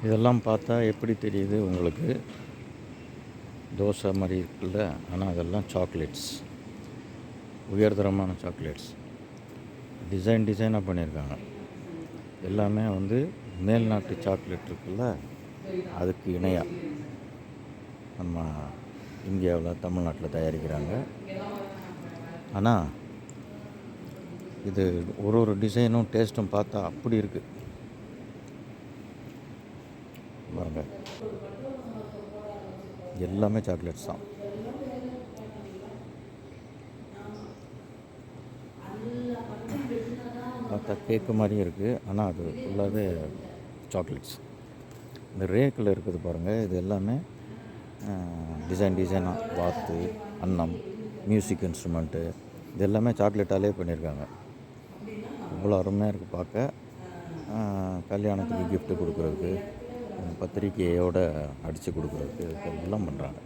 இதெல்லாம் பார்த்தா எப்படி தெரியுது உங்களுக்கு? தோசை மாதிரி இருக்குல்ல, ஆனால் அதெல்லாம் சாக்லேட்ஸ், உயர்தரமான சாக்லேட்ஸ். டிசைனாக பண்ணியிருக்காங்க. எல்லாமே வந்து மேல்நாட்டு சாக்லேட் இருக்குல்ல, அதுக்கு இணையாக நம்ம இந்தியாவில் தமிழ்நாட்டில் தயாரிக்கிறாங்க. ஆனால் இது ஒரு டிசைனும் டேஸ்ட்டும் பார்த்தா அப்படி இருக்குது பாருங்க. எல்லாமே சாக்லேட்ஸ் தான். பார்த்தா கேக்கு மாதிரியும் இருக்குது, ஆனால் அது ஃபுல்லாகவே சாக்லேட்ஸ். இந்த ரேக்கில் இருக்குது பாருங்கள், இது எல்லாமே டிசைனாக வாத்து, அன்னம், மியூசிக் இன்ஸ்ட்ருமெண்ட்டு, இது எல்லாமே சாக்லேட்டாலே பண்ணியிருக்காங்க. இவ்வளோ அருமையாக இருக்குது பார்க்க. கல்யாணத்துக்கு கிஃப்ட்டு கொடுக்குறதுக்கு, பத்திரிக்கையோடு அடித்து கொடுக்குறதுக்கு எல்லாம் பண்ணுறாங்க.